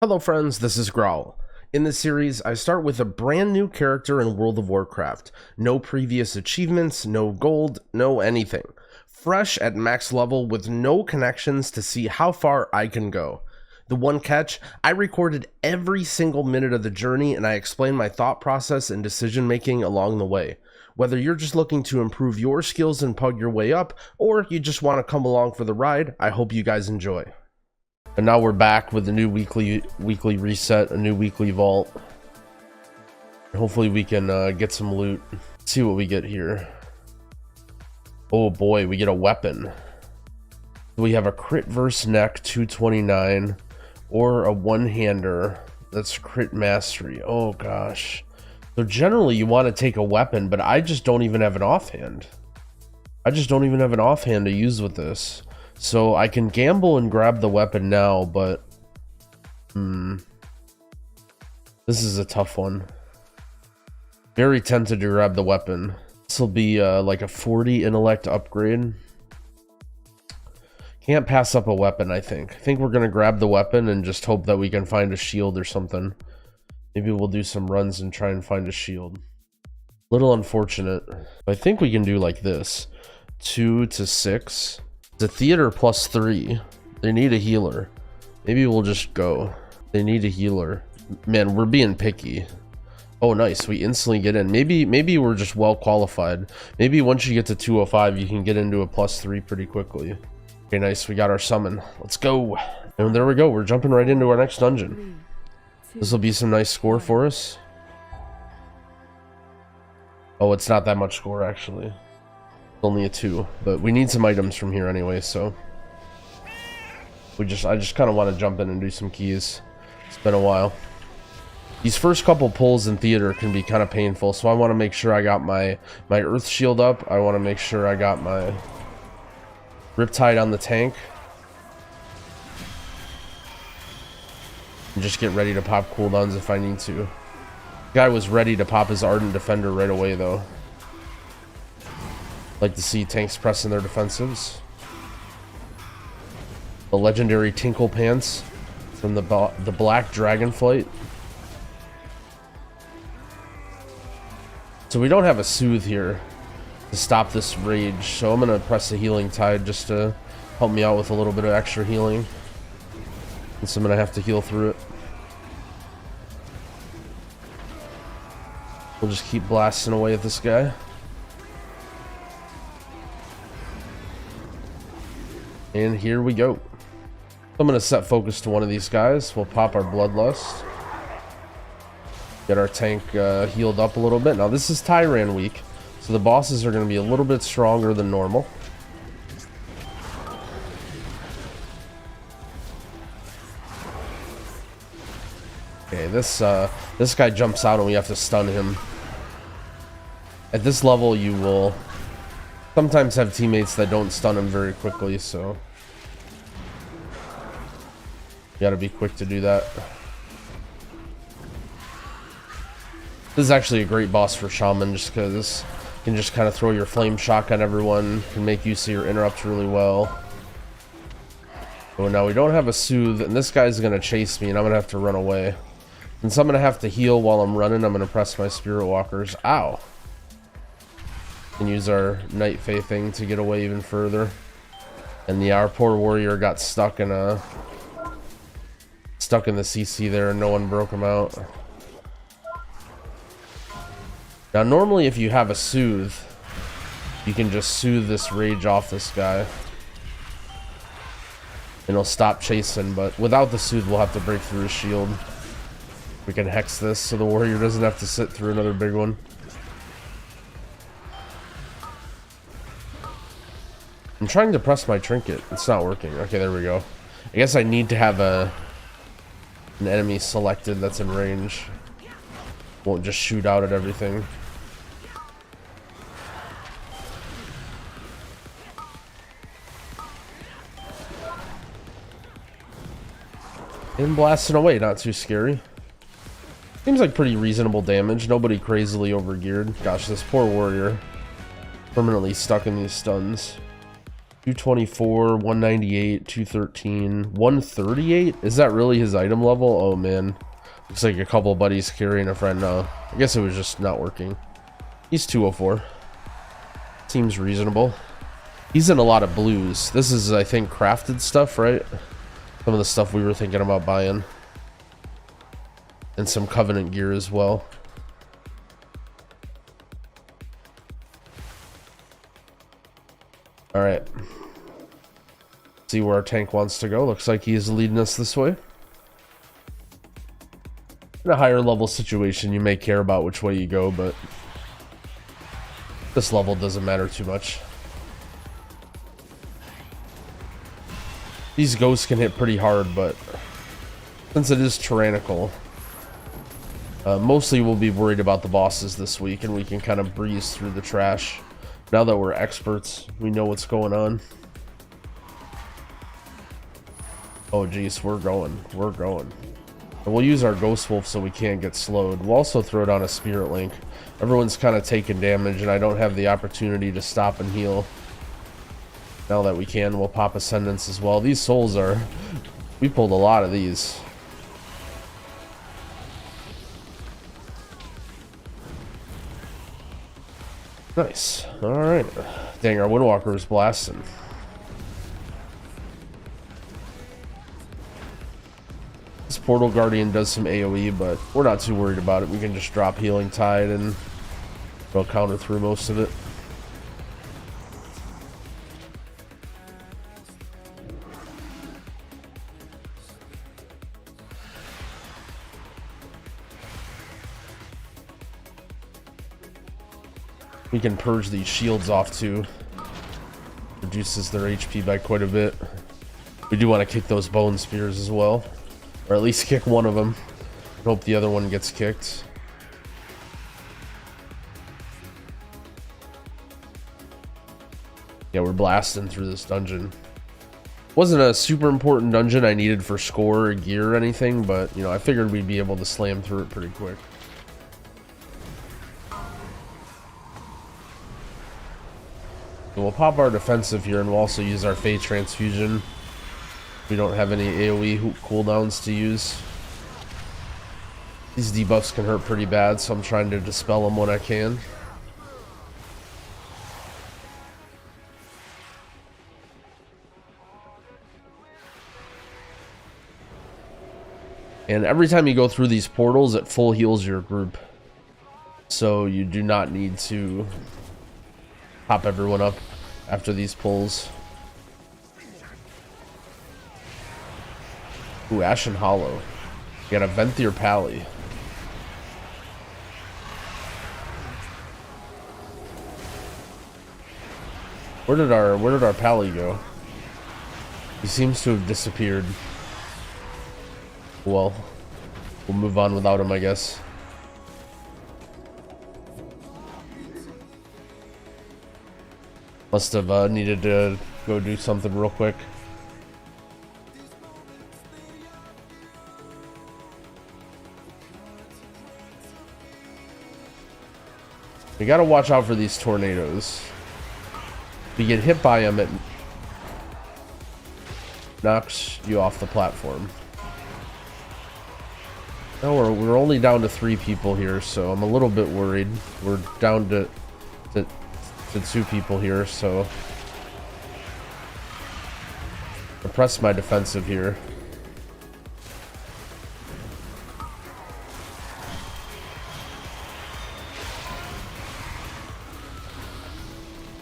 Hello friends, this is Growl. In this series, I start with a brand new character in World of Warcraft. No previous achievements, no gold, no anything. Fresh at max level with no connections to see how far I can go. The one catch, I recorded every single minute of the journey and I explained my thought process and decision making along the way. Whether you're just looking to improve your skills and pug your way up, or you just want to come along for the ride, I hope you guys enjoy. And now we're back with a new weekly reset, a new weekly vault. Hopefully we can get some loot. Let's see what we get here. Oh boy, we get a weapon. We have a crit verse neck 229 or a one-hander that's crit mastery. Oh gosh. So generally you want to take a weapon, but I just don't even have an offhand. I just don't even have an offhand to use with this. So I can gamble and grab the weapon now, but this is a tough one. Very tempted to grab the weapon. This will be like a 40 intellect upgrade. Can't pass up a weapon, I think. I think we're gonna grab the weapon and just hope that we can find a shield or something. Maybe we'll do some runs and try and find a shield. Little unfortunate. I think we can do like this. 2 to 6. The theater +3. They need a healer. Maybe we'll just go. They need a healer. Man, we're being picky. Oh nice, we instantly get in. Maybe we're just well qualified. Maybe once you get to 205 you can get into a +3 pretty quickly. Okay, nice, we got our summon. Let's go. And there we go, we're jumping right into our next dungeon. This will be some nice score for us. Oh, it's not that much score actually. Only a 2, but we need some items from here anyway, so I just kind of want to jump in and do some keys. It's been a while. These first couple pulls in theater can be kind of painful, so I want to make sure I got my earth shield up. I want to make sure I got my riptide on the tank, and just get ready to pop cooldowns if I need to. Guy was ready to pop his ardent defender right away though. Like to see tanks pressing their defensives. The legendary Tinkle Pants from the Black Dragonflight. So we don't have a soothe here to stop this rage, so I'm gonna press the healing tide just to help me out with a little bit of extra healing. And so I'm gonna have to heal through it. We'll just keep blasting away at this guy. And here we go. I'm going to set focus to one of these guys. We'll pop our Bloodlust. Get our tank healed up a little bit. Now this is Tyran week, so the bosses are going to be a little bit stronger than normal. Okay, this guy jumps out and we have to stun him. At this level you will sometimes have teammates that don't stun him very quickly, so you gotta be quick to do that. This is actually a great boss for Shaman just because you can just kind of throw your flame shock on everyone, can make use of your interrupt really well. Oh, now we don't have a soothe, and this guy's gonna chase me and I'm gonna have to run away. And so I'm gonna have to heal while I'm running. I'm gonna press my Spirit Walkers. Ow! And use our Night Fae thing to get away even further. And our poor warrior got stuck in the CC there and no one broke him out. Now normally if you have a soothe, you can just soothe this rage off this guy and he'll stop chasing, but without the soothe we'll have to break through his shield. We can hex this so the warrior doesn't have to sit through another big one. I'm trying to press my trinket. It's not working. Okay, there we go. I guess I need to have an enemy selected that's in range. Won't just shoot out at everything. And blasting away, not too scary. Seems like pretty reasonable damage. Nobody crazily overgeared. Gosh, this poor warrior. Permanently stuck in these stuns. 224, 198, 213, 138. Is that really his item level? Oh man, looks like a couple of buddies carrying a friend now. I guess it was just not working. He's 204. Seems reasonable. He's in a lot of blues. This is, I think, crafted stuff, right? Some of the stuff we were thinking about buying. And some Covenant gear as well. Alright. See where our tank wants to go. Looks like he is leading us this way. In a higher level situation, you may care about which way you go, but this level doesn't matter too much. These ghosts can hit pretty hard, but since it is tyrannical, mostly we'll be worried about the bosses this week, and we can kind of breeze through the trash. Now that we're experts, we know what's going on. Oh geez, we're going. And we'll use our Ghost Wolf so we can't get slowed. We'll also throw down a Spirit Link. Everyone's kind of taking damage, and I don't have the opportunity to stop and heal. Now that we can, we'll pop Ascendance as well. These souls are... we pulled a lot of these. Nice. Alright. Dang, our Windwalker is blasting. This Portal Guardian does some AoE, but we're not too worried about it. We can just drop Healing Tide and we'll counter through most of it. We can purge these shields off too. Reduces their HP by quite a bit. We do want to kick those bone spears as well. Or at least kick one of them. Hope the other one gets kicked. Yeah, we're blasting through this dungeon. Wasn't a super important dungeon I needed for score or gear or anything, but you know, I figured we'd be able to slam through it pretty quick. We'll pop our defensive here, and we'll also use our Fey Transfusion. We don't have any AoE cooldowns to use. These debuffs can hurt pretty bad, so I'm trying to dispel them when I can. And every time you go through these portals, it full heals your group. So you do not need to pop everyone up after these pulls. Ooh, Ashen Hollow. You got a Venthyr Pally. Where did our Pally go? He seems to have disappeared. Well, we'll move on without him, I guess. Must have needed to go do something real quick. We gotta watch out for these tornadoes. If you get hit by them, it knocks you off the platform. No, we're only down to 3 people here, so I'm a little bit worried. We're down to 2 people here, so I'll press my defensive here.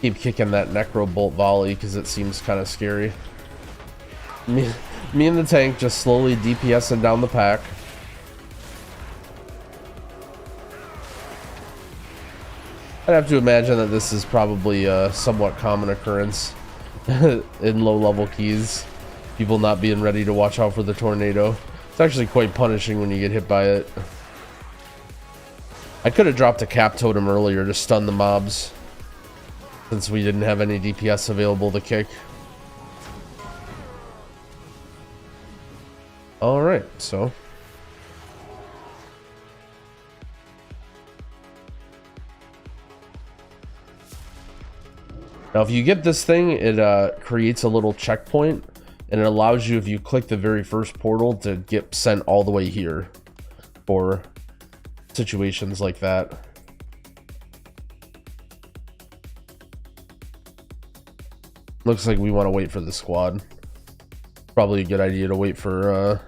Keep kicking that Necro Bolt volley because it seems kind of scary. Me and the tank just slowly DPSing down the pack. I'd have to imagine that this is probably a somewhat common occurrence in low-level keys. People not being ready to watch out for the tornado. It's actually quite punishing when you get hit by it. I could have dropped a Cap Totem earlier to stun the mobs, since we didn't have any DPS available to kick. Alright, so Now, if you get this thing, it creates a little checkpoint, and it allows you, if you click the very first portal, to get sent all the way here for situations like that. Looks like we want to wait for the squad. Probably a good idea to wait for,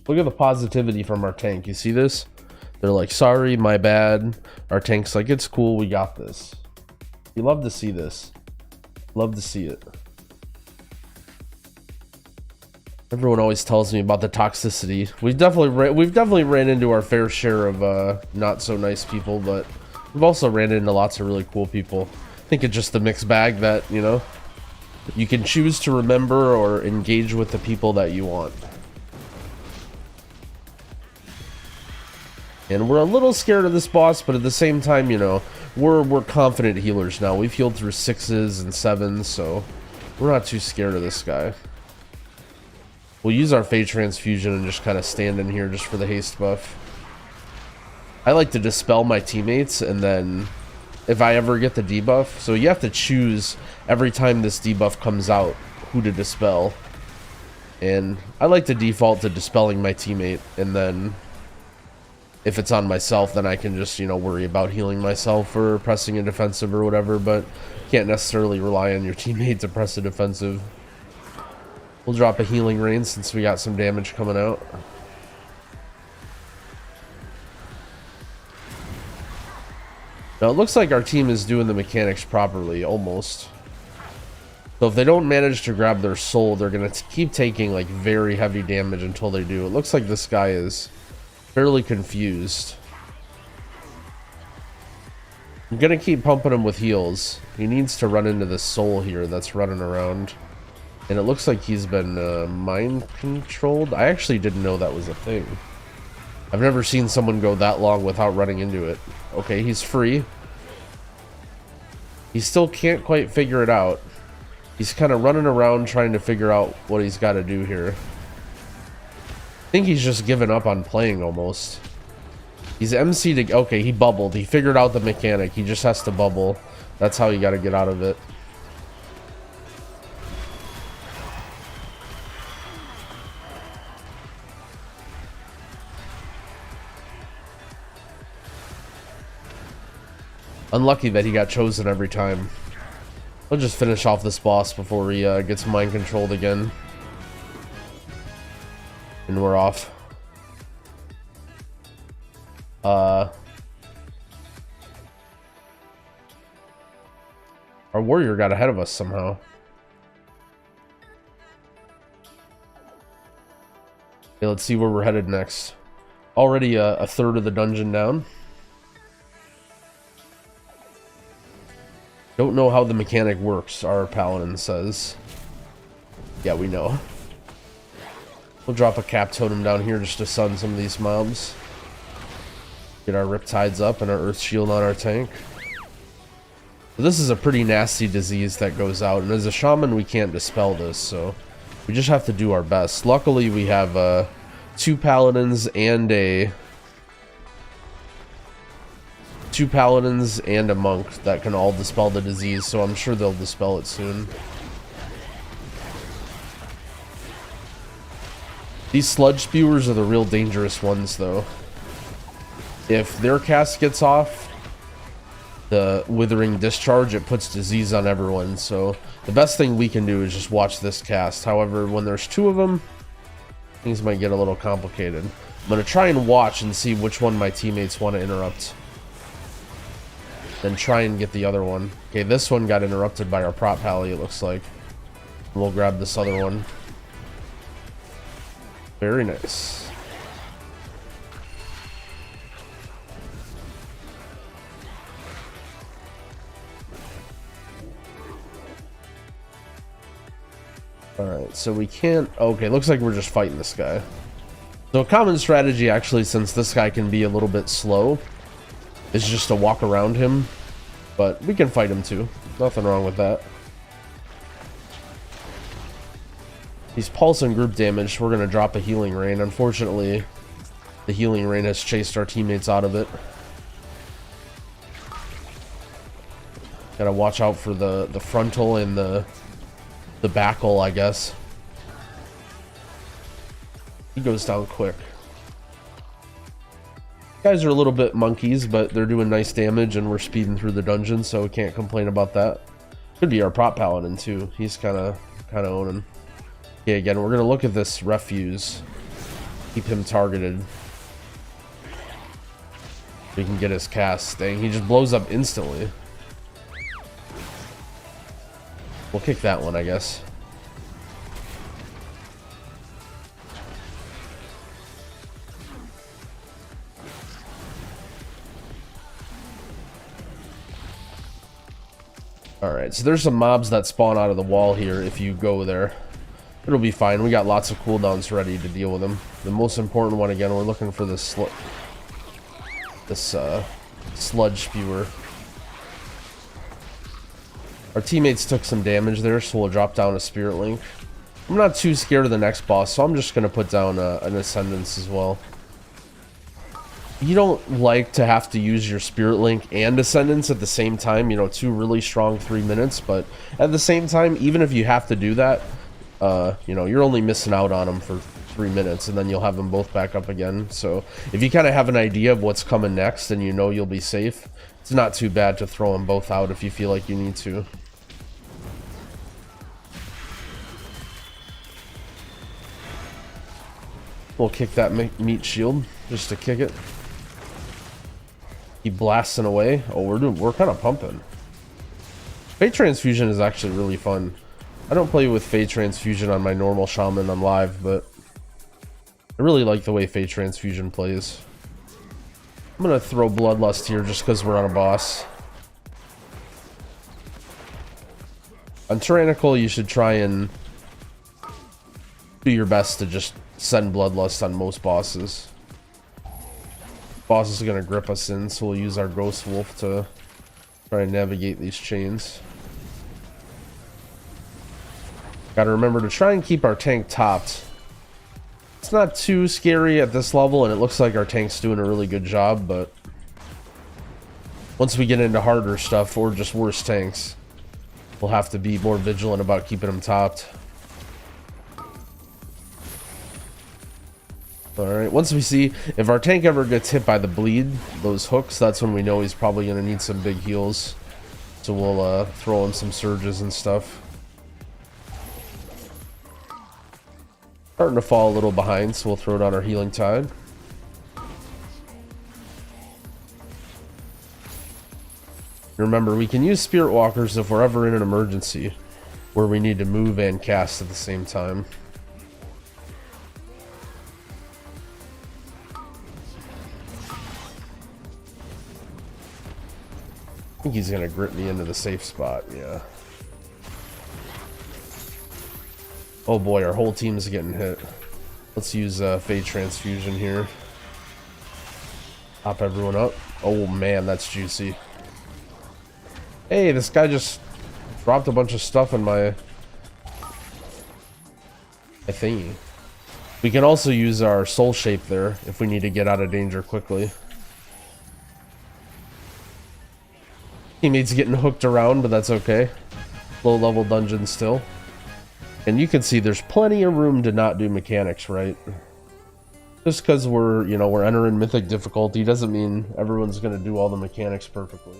look at the positivity from our tank. You see this? They're like, sorry, my bad. Our tank's like, it's cool, we got this. You love to see this. Love to see it. Everyone always tells me about the toxicity. We've definitely ran into our fair share of not so nice people, but we've also ran into lots of really cool people. I think it's just the mixed bag that, you know, you can choose to remember or engage with the people that you want. And we're a little scared of this boss, but at the same time, you know, we're confident healers now. We've healed through 6s and 7s, so we're not too scared of this guy. We'll use our Fey Transfusion and just kind of stand in here just for the haste buff. I like to dispel my teammates, and then if I ever get the debuff, so you have to choose every time this debuff comes out who to dispel. And I like to default to dispelling my teammate, and then if it's on myself, then I can just, you know, worry about healing myself or pressing a defensive or whatever, but can't necessarily rely on your teammate to press a defensive. We'll drop a healing rain since we got some damage coming out. Now it looks like our team is doing the mechanics properly, almost. So if they don't manage to grab their soul, they're going to keep taking like very heavy damage until they do. It looks like this guy is fairly confused. I'm gonna keep pumping him with heals. He needs to run into this soul here that's running around. And it looks like he's been mind controlled. I actually didn't know that was a thing. I've never seen someone go that long without running into it. Okay, he's free. He still can't quite figure it out. He's kind of running around trying to figure out what he's got to do here. I think he's just given up on playing almost. He's MC'd. Okay, he bubbled. He figured out the mechanic. He just has to bubble. That's how you got to get out of it. Unlucky that he got chosen every time. We'll just finish off this boss before he gets mind controlled again. And we're off. Our warrior got ahead of us somehow. Okay, let's see where we're headed next. Already a third of the dungeon down. Don't know how the mechanic works, our paladin says. Yeah, we know. We'll drop a cap totem down here just to stun some of these mobs. Get our riptides up and our earth shield on our tank. So this is a pretty nasty disease that goes out, and as a shaman we can't dispel this, so we just have to do our best. Luckily we have 2 paladins and a monk that can all dispel the disease, so I'm sure they'll dispel it soon. These sludge spewers are the real dangerous ones, though. If their cast gets off, the withering discharge, it puts disease on everyone, so the best thing we can do is just watch this cast. However, when there's 2 of them, things might get a little complicated. I'm going to try and watch and see which one my teammates want to interrupt. Then try and get the other one. Okay, this one got interrupted by our prop pally, it looks like. We'll grab this other one. Very nice. Alright, so we can't... Okay, looks like we're just fighting this guy. So a common strategy, actually, since this guy can be a little bit slow, is just to walk around him. But we can fight him too. Nothing wrong with that. He's pulsing group damage. We're going to drop a healing rain. Unfortunately, the healing rain has chased our teammates out of it. Gotta watch out for the frontal and the backle, I guess. He goes down quick. Guys are a little bit monkeys, but they're doing nice damage, and we're speeding through the dungeon, so we can't complain about that. Could be our prop paladin too. He's kind of owning. Okay, again, we're gonna look at this refuse. Keep him targeted. We can get his cast. Dang, he just blows up instantly. We'll kick that one, I guess. Alright, so there's some mobs that spawn out of the wall here if you go there. It'll be fine. We got lots of cooldowns ready to deal with them. The most important one, again, we're looking for this sludge spewer. Our teammates took some damage there, so we'll drop down a spirit link. I'm not too scared of the next boss, so I'm just going to put down an ascendance as well. You don't like to have to use your spirit link and ascendance at the same time, you know, 2 really strong 3 minutes, but at the same time, even if you have to do that, you know, you're only missing out on them for 3 minutes, and then you'll have them both back up again. So if you kind of have an idea of what's coming next and you know you'll be safe, it's not too bad to throw them both out if you feel like you need to. We'll kick that meat shield just to kick it. Keep blasting away. Oh, we're kind of pumping. Fate Transfusion is actually really fun. I don't play with Fate Transfusion on my normal Shaman on live, but I really like the way Fate Transfusion plays. I'm gonna throw Bloodlust here just because we're on a boss. On Tyrannical, you should try and do your best to just send Bloodlust on most bosses. Boss is gonna grip us in, so we'll use our Ghost Wolf to try and navigate these chains. Gotta remember to try and keep our tank topped. It's not too scary at this level, and it looks like our tank's doing a really good job, but once we get into harder stuff, or just worse tanks, we'll have to be more vigilant about keeping them topped. Alright, once we see if our tank ever gets hit by the bleed, those hooks, that's when we know he's probably going to need some big heals. So we'll throw in some surges and stuff. Starting to fall a little behind, so we'll throw it on our healing tide. Remember, we can use Spirit Walkers if we're ever in an emergency where we need to move and cast at the same time. I think he's gonna grip me into the safe spot, yeah. Oh boy, our whole team's getting hit. Let's use Fate Transfusion here. Pop everyone up. Oh man, that's juicy. Hey, this guy just dropped a bunch of stuff in my thingy. We can also use our soul shape there if we need to get out of danger quickly. Teammates getting hooked around, but that's okay. Low level dungeon still. And you can see there's plenty of room to not do mechanics right. Just because we're entering mythic difficulty doesn't mean everyone's going to do all the mechanics perfectly.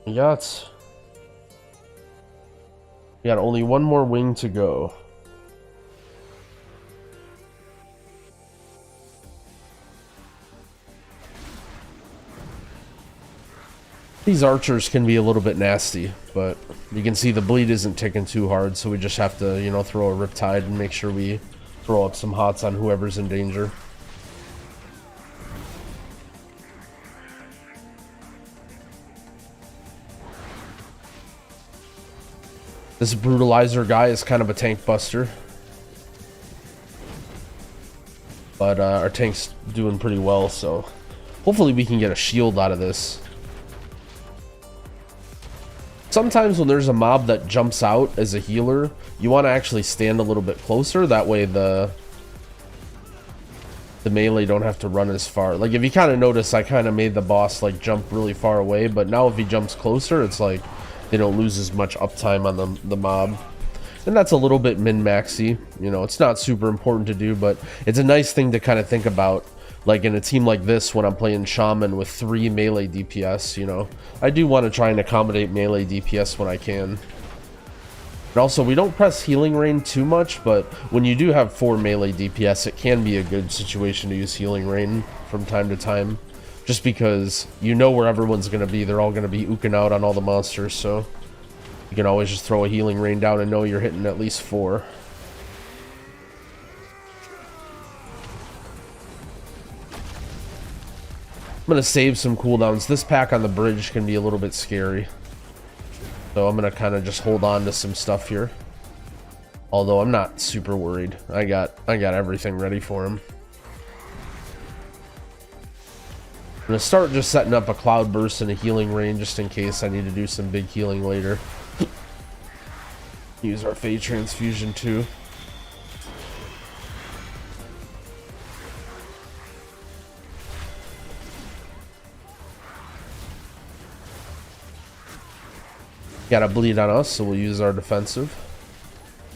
We got only one more wing to go. These archers can be a little bit nasty, but you can see the bleed isn't ticking too hard, so we just have to, throw a Riptide and make sure we throw up some hots on whoever's in danger. This Brutalizer guy is kind of a tank buster. But our tank's doing pretty well, so hopefully we can get a shield out of this. Sometimes when there's a mob that jumps out as a healer, you want to actually stand a little bit closer. That way the melee don't have to run as far. Like if you kind of notice, I kind of made the boss like jump really far away, but now if he jumps closer, it's like they don't lose as much uptime on the mob. And that's a little bit min-maxy. You know, it's not super important to do, but it's a nice thing to kind of think about. Like in a team like this, when I'm playing Shaman with 3 melee DPS, you know, I do want to try and accommodate melee DPS when I can. And also, we don't press healing rain too much, but when you do have 4 melee DPS, it can be a good situation to use healing rain from time to time. Just because you know where everyone's going to be. They're all going to be ooking out on all the monsters, so you can always just throw a healing rain down and know you're hitting at least 4. I'm going to save some cooldowns. This pack on the bridge can be a little bit scary. So I'm going to kind of just hold on to some stuff here. Although I'm not super worried. I got everything ready for him. I'm going to start just setting up a cloud burst and a healing rain just in case I need to do some big healing later. Use our Fey Transfusion too. Got a bleed on us, so we'll use our defensive.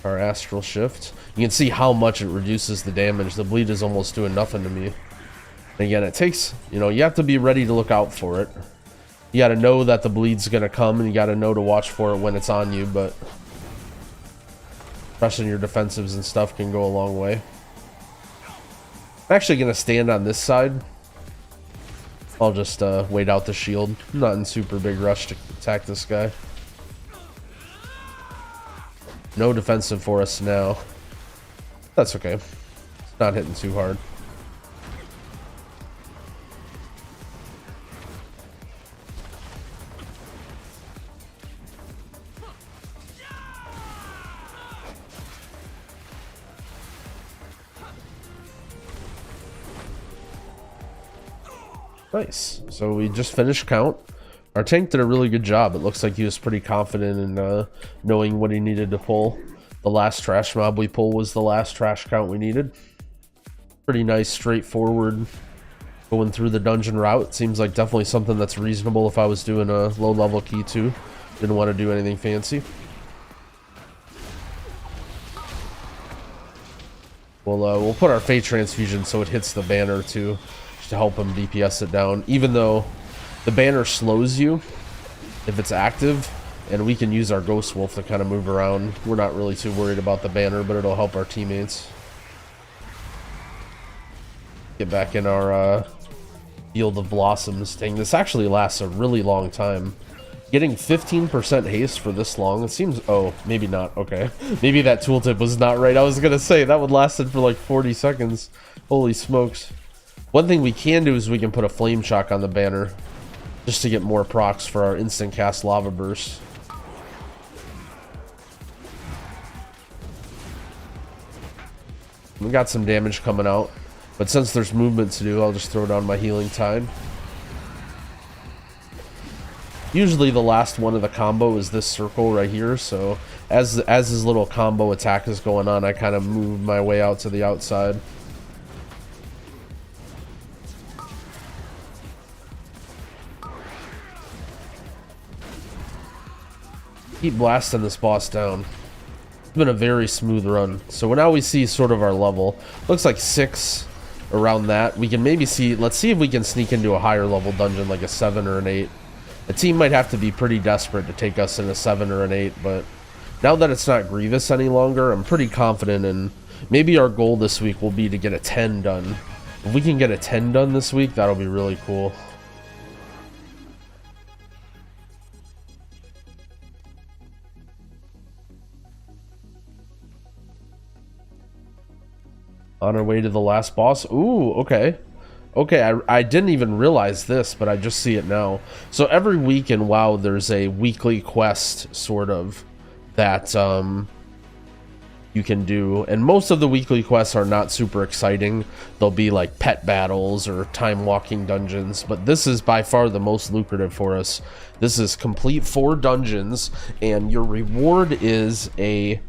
Our Astral Shift. You can see how much it reduces the damage. The bleed is almost doing nothing to me. And again, it takes, you know, you have to be ready to look out for it. You got to know that the bleed's going to come, and you got to know to watch for it when it's on you, but pressing your defensives and stuff can go a long way. I'm actually going to stand on this side. I'll just wait out the shield. I'm not in super big rush to attack this guy. No defensive for us now. That's okay. It's not hitting too hard. Nice. So we just finished count. Our tank did a really good job. It looks like he was pretty confident in knowing what he needed to pull. The last trash mob we pulled was the last trash count we needed. Pretty nice, straightforward, going through the dungeon route. Seems like definitely something that's reasonable if I was doing a low-level key too. Didn't want to do anything fancy. We'll put our Fey Transfusion so it hits the banner too, just to help him DPS it down. Even though the banner slows you if it's active, and we can use our Ghost Wolf to kind of move around. We're not really too worried about the banner, but it'll help our teammates. Get back in our Field of Blossoms thing. This actually lasts a really long time. Getting 15% haste for this long, it seems... Oh, maybe not. Okay. Maybe that tooltip was not right. I was going to say, that would lasted for like 40 seconds. Holy smokes. One thing we can do is we can put a Flame Shock on the banner, just to get more procs for our instant cast Lava Burst. We got some damage coming out, but since there's movement to do, I'll just throw down my Healing Tide. Usually the last one of the combo is this circle right here, so as his little combo attack is going on, I kind of move my way out to the outside. Keep blasting this boss down. It's been a very smooth run. So now we see sort of our level. Looks like 6 around that. We can maybe see, let's see if we can sneak into a higher level dungeon, like a 7 or an 8. The team might have to be pretty desperate to take us in a 7 or an 8, but now that it's not Grievous any longer, I'm pretty confident, and maybe our goal this week will be to get a 10 done. If we can get a 10 done this week, that'll be really cool. On our way to the last boss. Ooh, okay. Okay, I didn't even realize this, but I just see it now. So every week in WoW, there's a weekly quest, sort of, that you can do. And most of the weekly quests are not super exciting. They'll be like pet battles or time walking dungeons, but this is by far the most lucrative for us. This is complete 4 dungeons, and your reward is a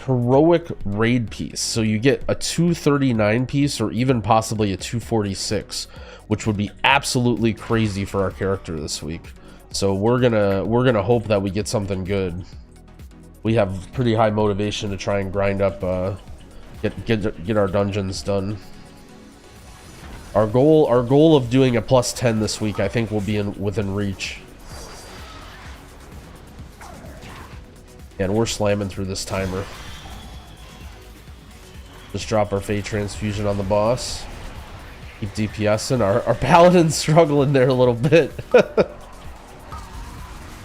heroic raid piece. So you get a 239 piece or even possibly a 246, which would be absolutely crazy for our character this week. So we're gonna hope that we get something good. We have pretty high motivation to try and grind up, get our dungeons done. Our goal of doing a +10 this week, I think, will be within reach. And we're slamming through this timer. Just drop our Fate Transfusion on the boss. Keep DPSing. Our paladin's struggling there a little bit.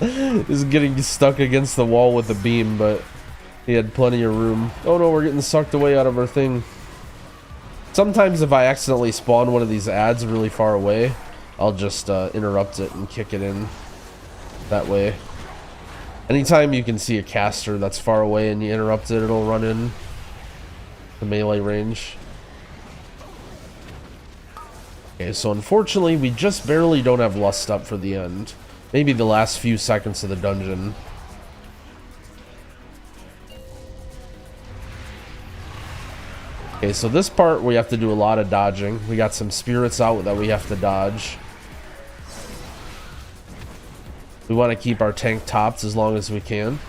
Is getting stuck against the wall with the beam, but he had plenty of room. Oh no, we're getting sucked away out of our thing. Sometimes if I accidentally spawn one of these ads really far away, I'll just interrupt it and kick it in that way. Anytime you can see a caster that's far away and you interrupt it, it'll run in the melee range. Okay, so unfortunately we just barely don't have lust up for the end. Maybe the last few seconds of the dungeon. Okay, so this part we have to do a lot of dodging. We got some spirits out that we have to dodge. We want to keep our tank topped as long as we can.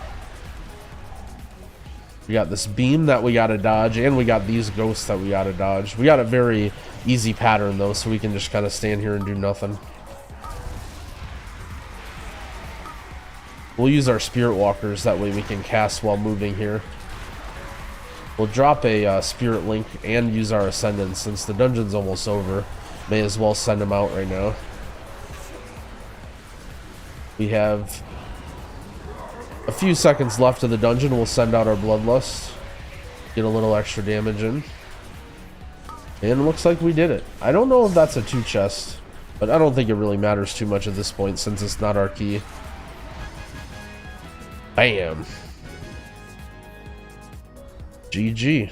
We got this beam that we gotta dodge, and we got these ghosts that we gotta dodge. We got a very easy pattern though, so we can just kind of stand here and do nothing. We'll use our spirit walkers, that way we can cast while moving here. We'll drop a spirit link and use our ascendance since the dungeon's almost over. May as well send them out right now. We have a few seconds left of the dungeon. We'll send out our bloodlust, get a little extra damage in, and it looks like we did it. I don't know if that's a 2 chest, but I don't think it really matters too much at this point since it's not our key. Bam. GG.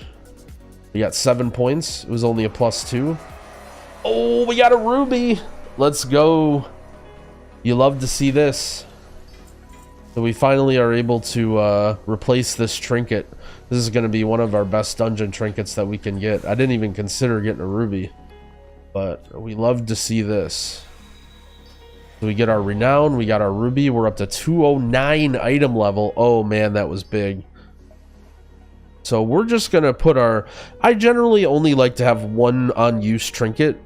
We got 7 points. It was only a +2. Oh, we got a ruby. Let's go. You love to see this. So we finally are able to replace this trinket. This is going to be one of our best dungeon trinkets that we can get. I didn't even consider getting a ruby, but we love to see this. So we get our renown, we got our ruby, we're up to 209 item level. Oh man, that was big. So we're just gonna put our, I generally only like to have one on-use trinket,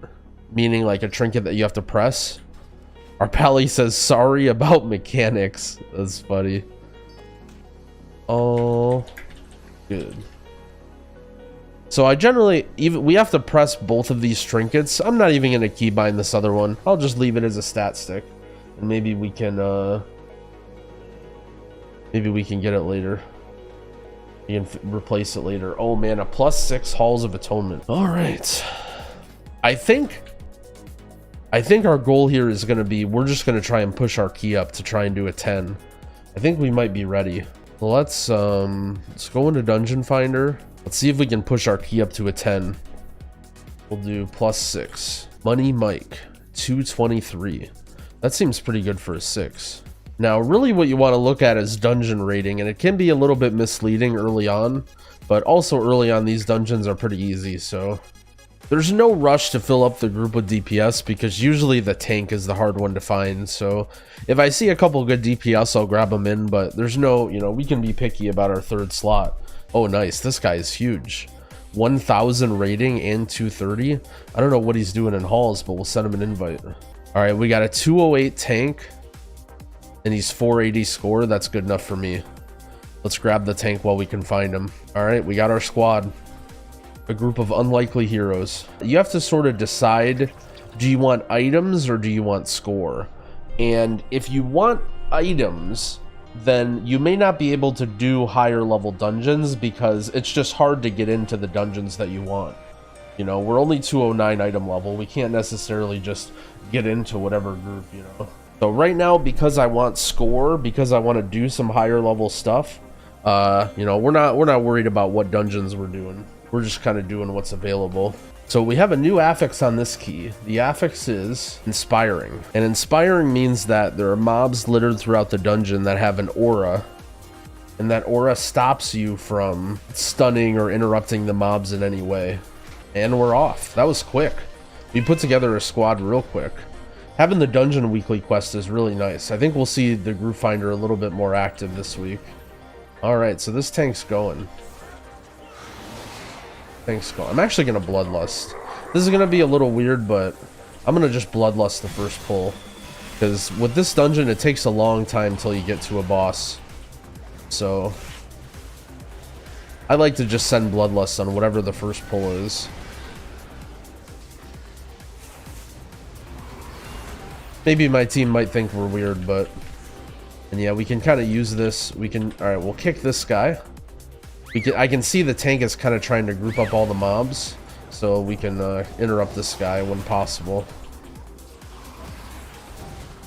meaning like a trinket that you have to press. Our pally says sorry about mechanics. That's funny. Oh, good. So I generally, we have to press both of these trinkets. I'm not even gonna keybind this other one. I'll just leave it as a stat stick, and maybe we can get it later. You can replace it later. Oh man, a +6 Halls of Atonement. All right. I think our goal here is gonna be, we're just gonna try and push our key up to try and do a 10. I think we might be ready. Well, let's go into Dungeon Finder. Let's see if we can push our key up to a 10. We'll do +6. Money Mike, 223. That seems pretty good for a 6. Now, really what you want to look at is dungeon rating, and it can be a little bit misleading early on, but also early on these dungeons are pretty easy, so there's no rush to fill up the group with DPS because usually the tank is the hard one to find. So if I see a couple good DPS, I'll grab them in, but there's no, we can be picky about our 3rd slot. Oh, nice. This guy is huge. 1,000 rating and 230. I don't know what he's doing in halls, but we'll send him an invite. All right, we got a 208 tank, and he's 480 score. That's good enough for me. Let's grab the tank while we can find him. All right, we got our squad. A group of unlikely heroes. You have to sort of decide, do you want items or do you want score? And if you want items, then you may not be able to do higher level dungeons because it's just hard to get into the dungeons that you want. We're only 209 item level. We can't necessarily just get into whatever group, So right now, because I want score, because I want to do some higher level stuff, You know, we're not worried about what dungeons we're doing. We're just kind of doing what's available. So we have a new affix on this key. The affix is Inspiring. And Inspiring means that there are mobs littered throughout the dungeon that have an aura. And that aura stops you from stunning or interrupting the mobs in any way. And we're off. That was quick. We put together a squad real quick. Having the dungeon weekly quest is really nice. I think we'll see the group finder a little bit more active this week. Alright, so this tank's going. I'm actually going to Bloodlust. This is going to be a little weird, but I'm going to just Bloodlust the first pull. Because with this dungeon, it takes a long time till you get to a boss. So I like to just send Bloodlust on whatever the first pull is. Maybe my team might think we're weird, but... And yeah, we can kind of use this. We can... Alright, we'll kick this guy. I can see the tank is kind of trying to group up all the mobs. So we can interrupt this guy when possible.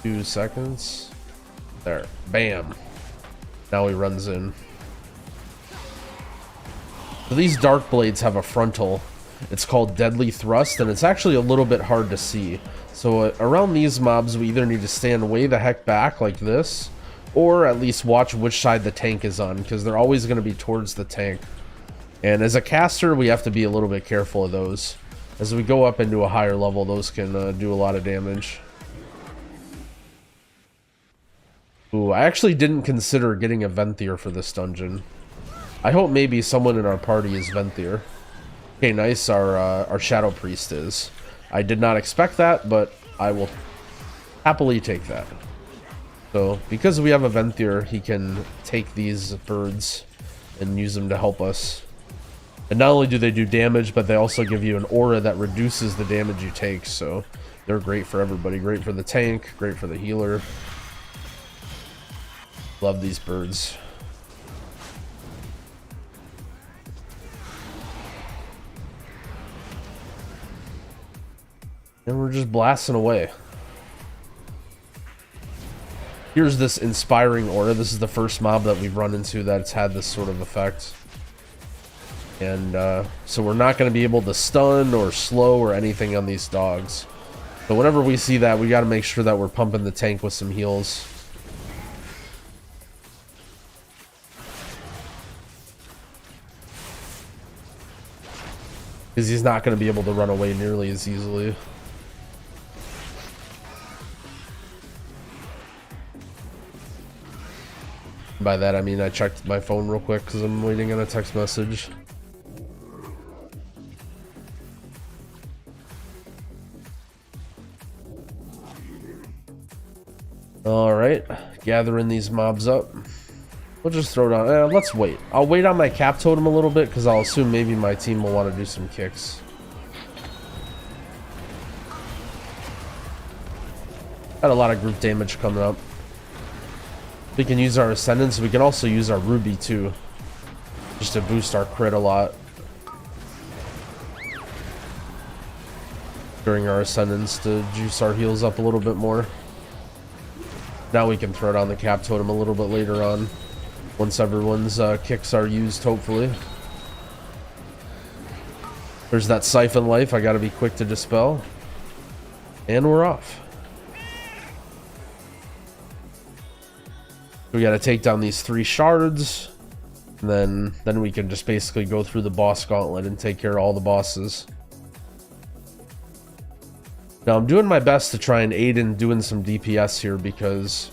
2 seconds. There. Bam. Now he runs in. So these Dark Blades have a frontal. It's called Deadly Thrust, and it's actually a little bit hard to see. So around these mobs, we either need to stand way the heck back like this, or at least watch which side the tank is on, because they're always going to be towards the tank. And as a caster, we have to be a little bit careful of those. As we go up into a higher level, those can do a lot of damage. Ooh, I actually didn't consider getting a Venthyr for this dungeon. I hope maybe someone in our party is Venthyr. Okay, nice, our Shadow Priest is. I did not expect that, but I will happily take that. So, because we have a Venthyr, he can take these birds and use them to help us. And not only do they do damage, but they also give you an aura that reduces the damage you take, so they're great for everybody. Great for the tank, great for the healer. Love these birds. And we're just blasting away. Here's this Inspiring aura. This is the first mob that we've run into that's had this sort of effect. And so we're not going to be able to stun or slow or anything on these dogs. But whenever we see that, we got to make sure that we're pumping the tank with some heals. Because he's not going to be able to run away nearly as easily. By that I mean I checked my phone real quick because I'm waiting on a text message. Alright, gathering these mobs up. We'll just throw down, let's wait. I'll wait on my cap totem a little bit because I'll assume maybe my team will want to do some kicks. Got a lot of group damage coming up. We can use our Ascendants. We can also use our Ruby too, just to boost our crit a lot during our Ascendants to juice our heals up a little bit more. Now we can throw down the cap totem a little bit later on, once everyone's kicks are used, hopefully. There's that Siphon Life I gotta be quick to dispel. And we're off. We gotta take down these 3 shards, and then we can just basically go through the boss gauntlet and take care of all the bosses. Now I'm doing my best to try and aid in doing some DPS here because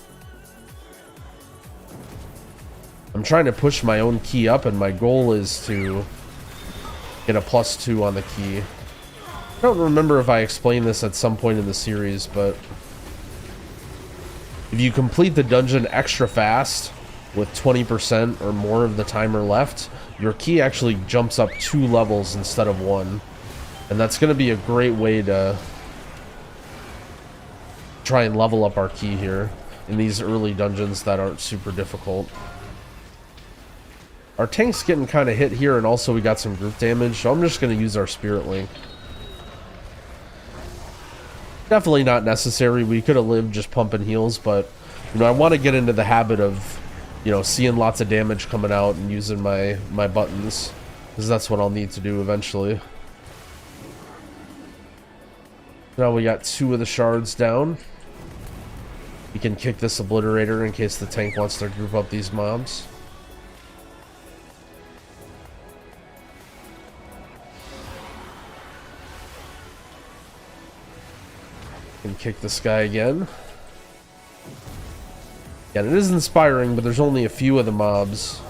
I'm trying to push my own key up, and my goal is to get a +2 on the key. I don't remember if I explained this at some point in the series, but if you complete the dungeon extra fast with 20% or more of the timer left, your key actually jumps up 2 levels instead of 1. And that's going to be a great way to try and level up our key here in these early dungeons that aren't super difficult. Our tank's getting kind of hit here, and also we got some group damage, so I'm just going to use our Spirit Link. Definitely not necessary. We could have lived just pumping heals, but you know, I want to get into the habit of you know, seeing lots of damage coming out and using my buttons, because that's what I'll need to do eventually. Now we got 2 of the shards down. We can kick this obliterator in case the tank wants to group up these mobs. Can kick this guy again. Yeah, it is inspiring, but there's only a few of the mobs.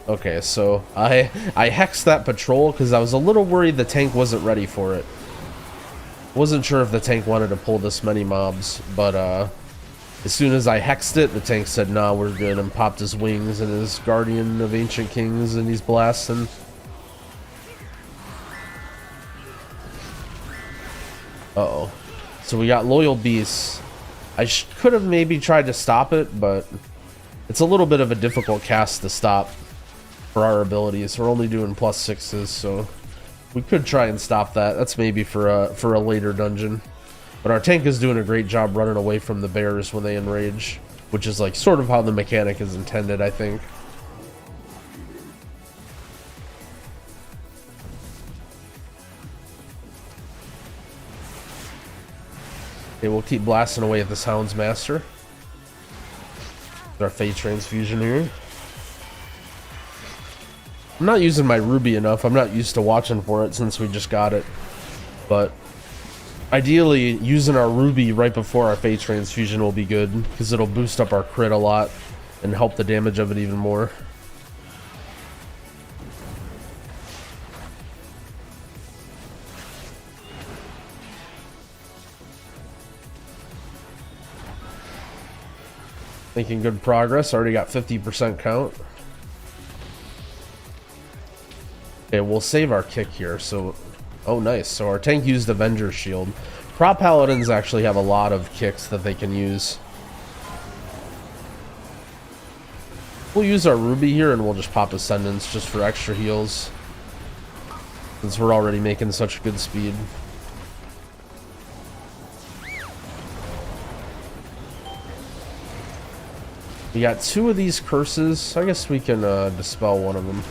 Okay, so I hexed that patrol because I was a little worried the tank wasn't ready for it. Wasn't sure if the tank wanted to pull this many mobs, but as soon as I hexed it, the tank said, "Nah, we're good," and popped his wings and his Guardian of Ancient Kings, and he's blasting. Uh-oh. So we got Loyal Beasts. I could have maybe tried to stop it, but it's a little bit of a difficult cast to stop for our abilities. We're only doing +6s, so we could try and stop that. That's maybe for a later dungeon. But our tank is doing a great job running away from the bears when they enrage, which is like sort of how the mechanic is intended, I think. Okay, we'll keep blasting away at the Sounds Master. Our Fate Transfusion here. I'm not using my Ruby enough. I'm not used to watching for it since we just got it. But ideally, using our Ruby right before our Fate Transfusion will be good, because it'll boost up our crit a lot and help the damage of it even more. Making good progress. Already got 50% count. Okay, we'll save our kick here. So, oh nice. So our tank used Avenger's Shield. Prop Paladins actually have a lot of kicks that they can use. We'll use our Ruby here and we'll just pop Ascendance just for extra heals, since we're already making such good speed. We got 2 of these curses. I guess we can dispel one of them.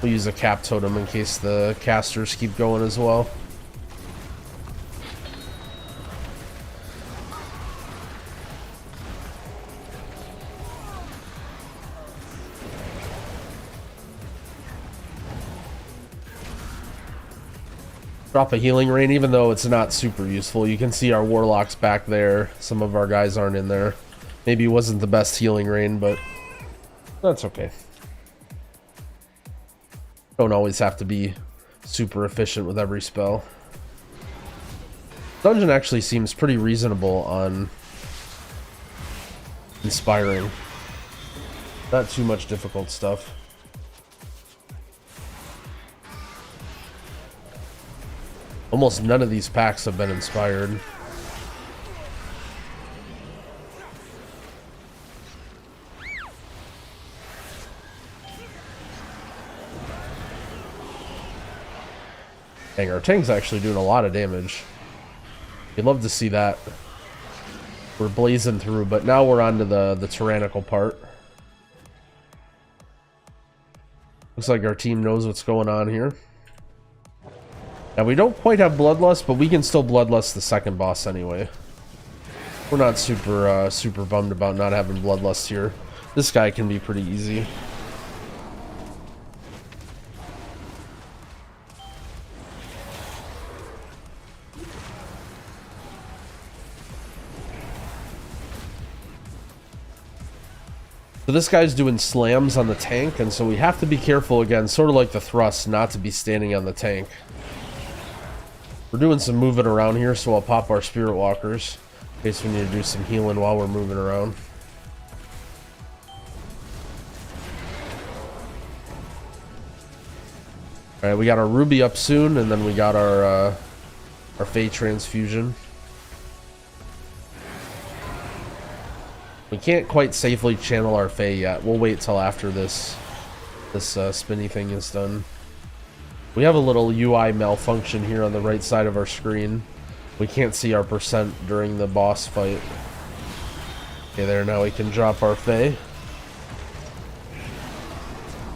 We'll use a cap totem in case the casters keep going as well. Drop a healing rain, even though it's not super useful. You can see our warlocks back there. Some of our guys aren't in there. Maybe it wasn't the best healing rain, but that's okay. Don't always have to be super efficient with every spell. Dungeon actually seems pretty reasonable on inspiring. Not too much difficult stuff. Almost none of these packs have been inspired. Dang, our tank's actually doing a lot of damage. You'd love to see that. We're blazing through, but now we're on to the tyrannical part. Looks like our team knows what's going on here. Now, we don't quite have Bloodlust, but we can still Bloodlust the second boss anyway. We're not super super bummed about not having Bloodlust here. This guy can be pretty easy. So this guy's doing slams on the tank, and so we have to be careful again, sort of like the thrust, not to be standing on the tank. We're doing some moving around here, so I'll pop our Spirit Walkers in case we need to do some healing while we're moving around. Alright, we got our Ruby up soon, and then we got our Fate Transfusion. We can't quite safely channel our Fae yet. We'll wait till after this spinny thing is done. We have a little UI malfunction here on the right side of our screen. We can't see our percent during the boss fight. Okay, there, now we can drop our Fae.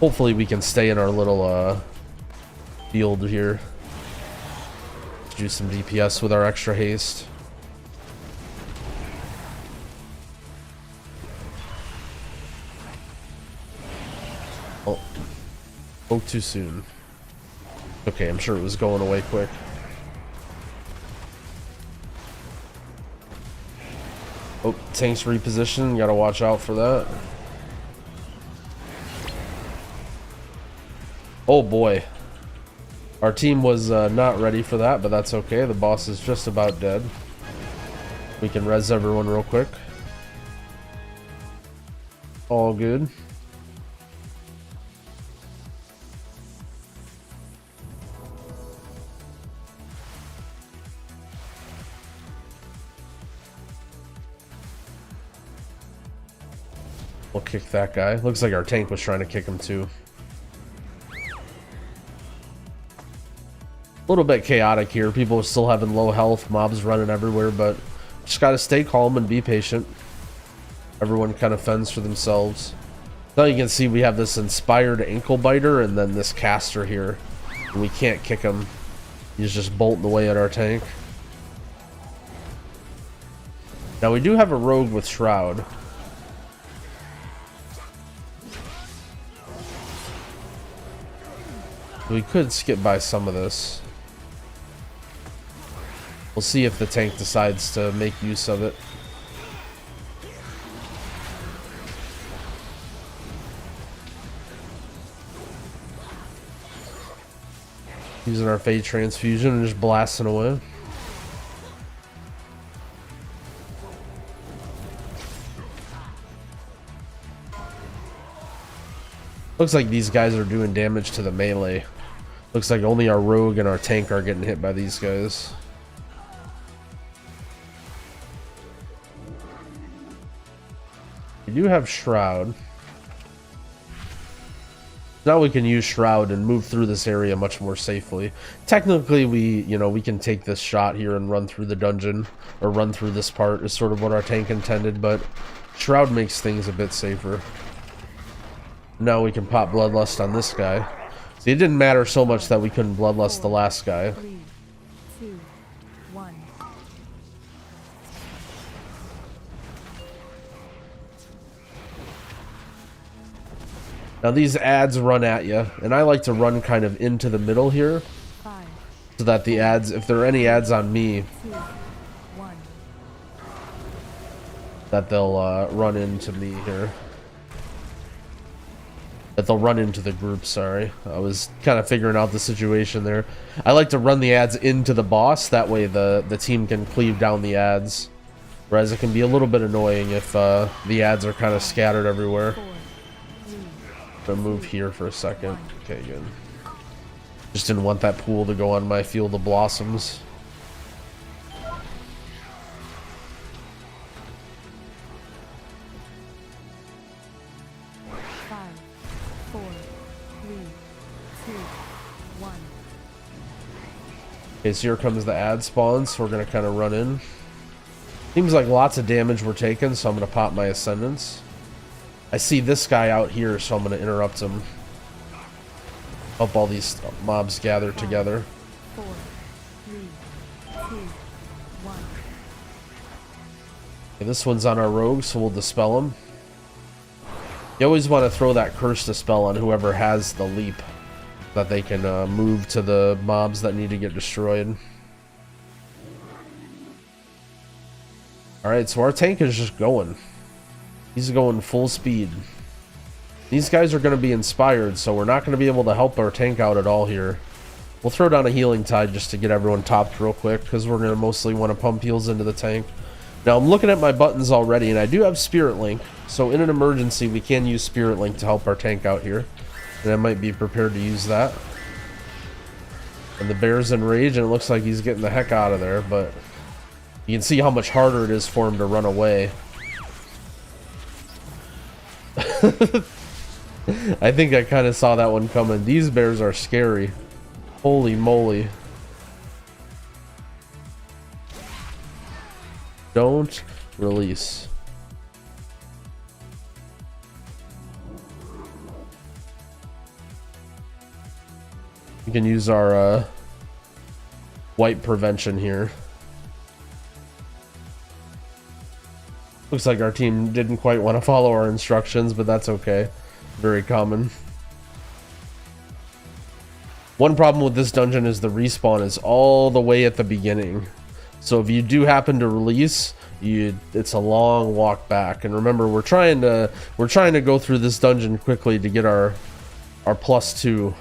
Hopefully we can stay in our little field here. Do some DPS with our extra haste. Oh, spoke too soon. Okay, I'm sure it was going away quick. Oh, tank's repositioned. Gotta watch out for that. Oh boy. Our team was not ready for that, but that's okay. The boss is just about dead. We can res everyone real quick. All good. We'll kick that guy. Looks like our tank was trying to kick him too. A little bit chaotic here. People are still having low health, mobs running everywhere, but just gotta stay calm and be patient. Everyone kind of fends for themselves. Now you can see we have this inspired ankle biter and then this caster here. And we can't kick him. He's just bolting away at our tank. Now we do have a rogue with Shroud. We could skip by some of this. We'll see if the tank decides to make use of it. Using our Fade Transfusion and just blasting away. Looks like these guys are doing damage to the melee. Looks like only our rogue and our tank are getting hit by these guys. We do have Shroud. Now we can use Shroud and move through this area much more safely. Technically, we can take this shot here and run through the dungeon, or run through this part is sort of what our tank intended, but Shroud makes things a bit safer. Now we can pop Bloodlust on this guy. See, it didn't matter so much that we couldn't Bloodlust the last guy. 3, 2, 1. Now these ads run at you, and I like to run kind of into the middle here, 5, so that the ads, if there are any ads on me, 2, 1. that they'll run into me here. That they'll run into the group, sorry. I was kind of figuring out the situation there. I like to run the ads into the boss, that way the team can cleave down the ads. Whereas it can be a little bit annoying if the ads are kind of scattered everywhere. 4, 3, I'm gonna move here for a second. Okay, good. Just didn't want that pool to go on my Field of Blossoms. Okay, so here comes the ad spawn, so we're going to kind of run in. Seems like lots of damage we're taking, so I'm going to pop my Ascendance. I see this guy out here, so I'm going to interrupt him. Help all these mobs gather together. 4, 3, 2, 1. Okay, this one's on our rogue, so we'll dispel him. You always want to throw that curse dispel on whoever has the leap, that they can move to the mobs that need to get destroyed. Alright, so our tank is just going. He's going full speed. These guys are going to be inspired, so we're not going to be able to help our tank out at all here. We'll throw down a healing tide just to get everyone topped real quick, because we're going to mostly want to pump heals into the tank. Now, I'm looking at my buttons already, and I do have Spirit Link, so in an emergency, we can use Spirit Link to help our tank out here. And I might be prepared to use that. And the bear's in rage, and it looks like he's getting the heck out of there, but you can see how much harder it is for him to run away. I think I kind of saw that one coming. These bears are scary. Holy moly. Don't release. We can use our wipe prevention here. Looks like our team didn't quite want to follow our instructions, but that's okay. Very common. One problem with this dungeon is the respawn is all the way at the beginning. So if you do happen to release, it's a long walk back. And remember, we're trying to go through this dungeon quickly to get our +2.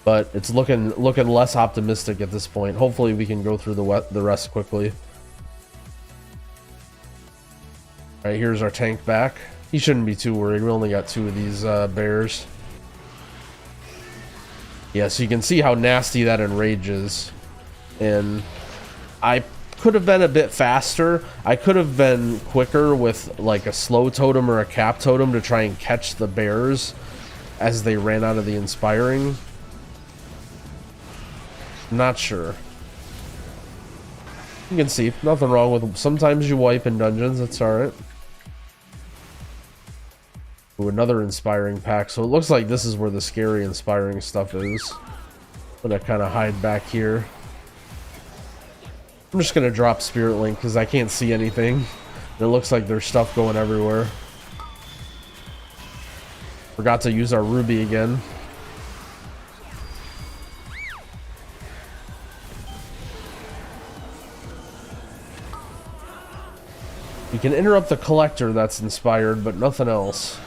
But it's looking less optimistic at this point. Hopefully we can go through the rest quickly. Alright, here's our tank back. He shouldn't be too worried. We only got 2 of these bears. Yeah, so you can see how nasty that enrages. And I could have been a bit faster. I could have been quicker with like a slow totem or a cap totem to try and catch the bears as they ran out of the inspiring. Not sure. You can see nothing wrong with sometimes you wipe in dungeons. That's all right. Ooh, another inspiring pack. So it looks like this is where the scary inspiring stuff is. I'm gonna kind of hide back here. I'm just gonna drop Spirit Link because I can't see anything. It looks like there's stuff going everywhere. Forgot to use our ruby again. You can interrupt the collector that's inspired, but nothing else.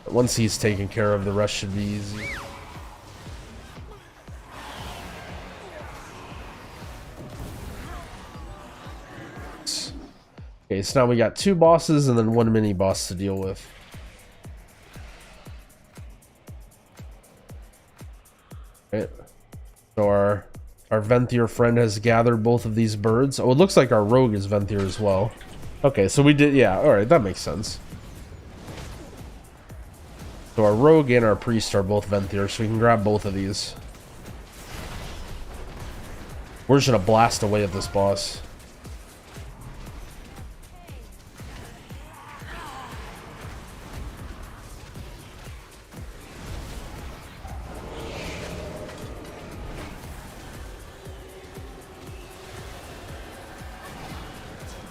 Once he's taken care of, the rest should be easy. Okay, so now we got 2 bosses and then 1 mini boss to deal with. Okay. So our Venthyr friend has gathered both of these birds. Oh, it looks like our rogue is Venthyr as well. Okay, so we did, yeah, alright, that makes sense. So our rogue and our priest are both Venthyr, so we can grab both of these. We're just gonna blast away at this boss.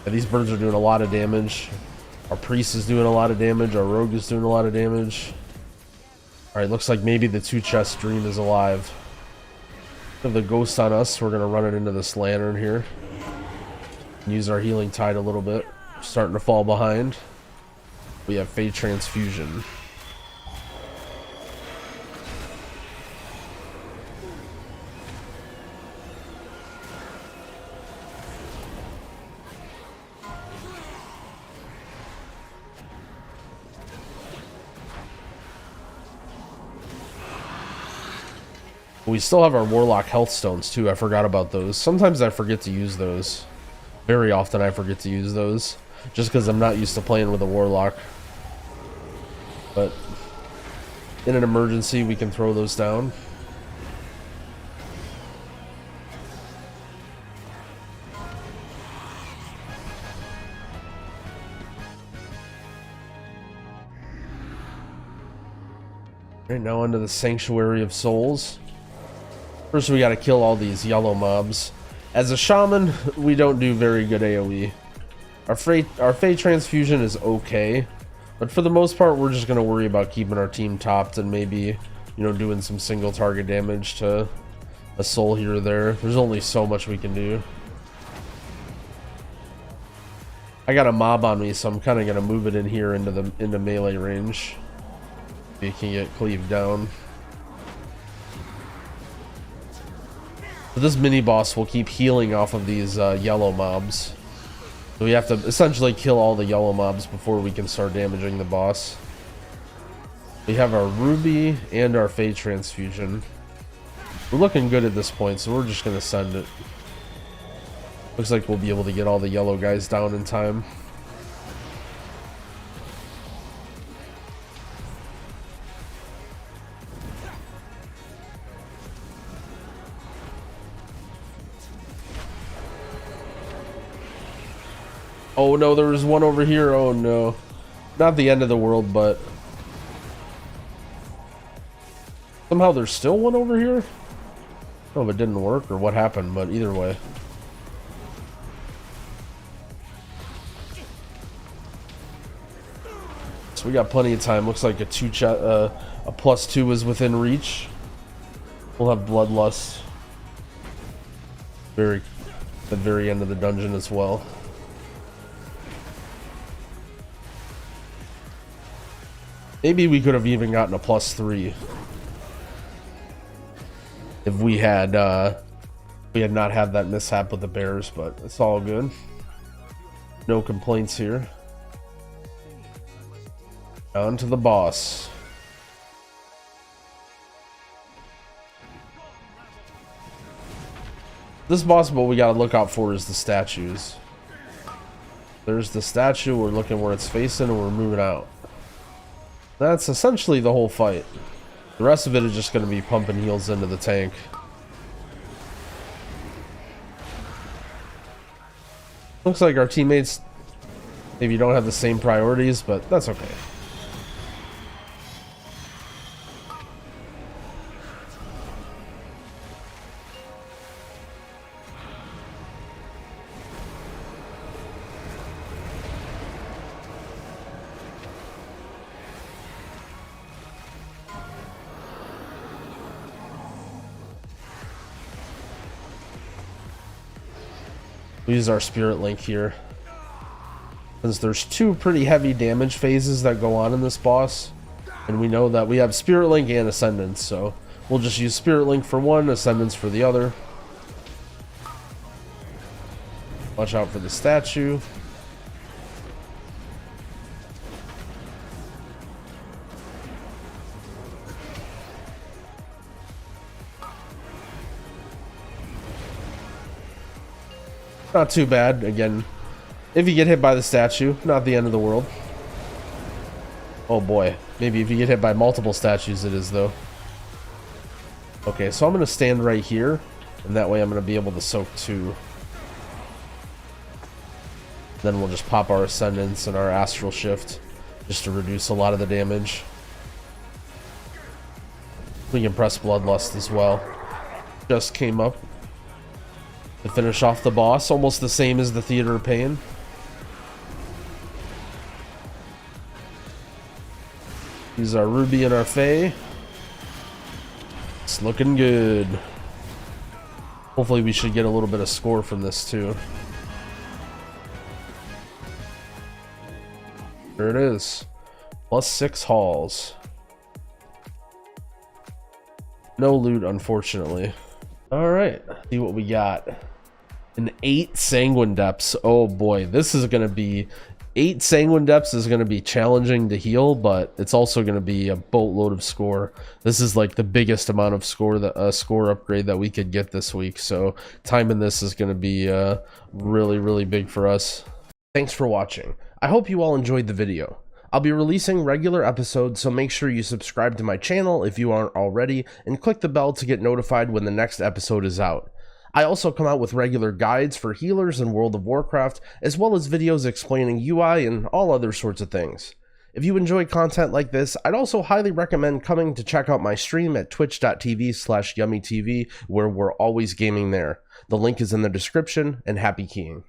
Yeah, these birds are doing a lot of damage. Our priest is doing a lot of damage. Our rogue is doing a lot of damage. Alright, looks like maybe the 2-chest dream is alive. Have the ghost on us. We're gonna run it into this lantern here. Use our healing tide a little bit. Starting to fall behind. We have Fate Transfusion. We still have our Warlock health stones too. I forgot about those. Sometimes I forget to use those. Very often I forget to use those. Just because I'm not used to playing with a Warlock. But in an emergency we can throw those down. Right now into the Sanctuary of Souls. First we gotta kill all these yellow mobs. As a shaman, we don't do very good AoE. Our Fate Transfusion is okay, but for the most part we're just gonna worry about keeping our team topped and maybe, you know, doing some single target damage to a soul here or there. There's only so much we can do. I got a mob on me, so I'm kind of gonna move it in here into melee range. Maybe it can get cleaved down. So this mini boss will keep healing off of these yellow mobs. So we have to essentially kill all the yellow mobs before we can start damaging the boss. We have our ruby and our Fate Transfusion. We're looking good at this point, so we're just gonna send it. Looks like we'll be able to get all the yellow guys down in time. Oh no, there was one over here. Oh no. Not the end of the world, but somehow there's still one over here. I don't know if it didn't work or what happened, but either way. So we got plenty of time. Looks like a +2 is within reach. We'll have Bloodlust at the very end of the dungeon as well. Maybe we could have even gotten a +3 if we had not had that mishap with the bears, but it's all good. No complaints here. On to the boss. This boss, what we gotta look out for is the statues. There's the statue, we're looking where it's facing, and we're moving out. That's essentially the whole fight. The rest of it is just gonna be pumping heals into the tank. Looks like our teammates maybe don't have the same priorities, but that's okay. We use our Spirit Link here, since there's two pretty heavy damage phases that go on in this boss, and we know that we have Spirit Link and Ascendance, so we'll just use Spirit Link for one, Ascendance for the other. Watch out for the statue. Not too bad. Again, if you get hit by the statue, not the end of the world. Oh boy. Maybe if you get hit by multiple statues it is, though. Okay, so I'm going to stand right here, and that way I'm going to be able to soak two. Then we'll just pop our Ascendance and our Astral Shift, just to reduce a lot of the damage. We can press Bloodlust as well. Just came up to finish off the boss, almost the same as the Theater of Pain. Use our Ruby and our Fae. It's looking good. Hopefully we should get a little bit of score from this too. There it is. +6 hauls. No loot, unfortunately. Alright, see what we got. An 8 Sanguine Depths. Oh boy, this is going to be... 8 Sanguine Depths is going to be challenging to heal, but it's also going to be a boatload of score. This is like the biggest amount of score, score upgrade that we could get this week, so timing this is going to be really, really big for us. Thanks for watching. I hope you all enjoyed the video. I'll be releasing regular episodes, so make sure you subscribe to my channel if you aren't already, and click the bell to get notified when the next episode is out. I also come out with regular guides for healers in World of Warcraft, as well as videos explaining UI and all other sorts of things. If you enjoy content like this, I'd also highly recommend coming to check out my stream at twitch.tv/yumytv, where we're always gaming there. The link is in the description, and happy keying.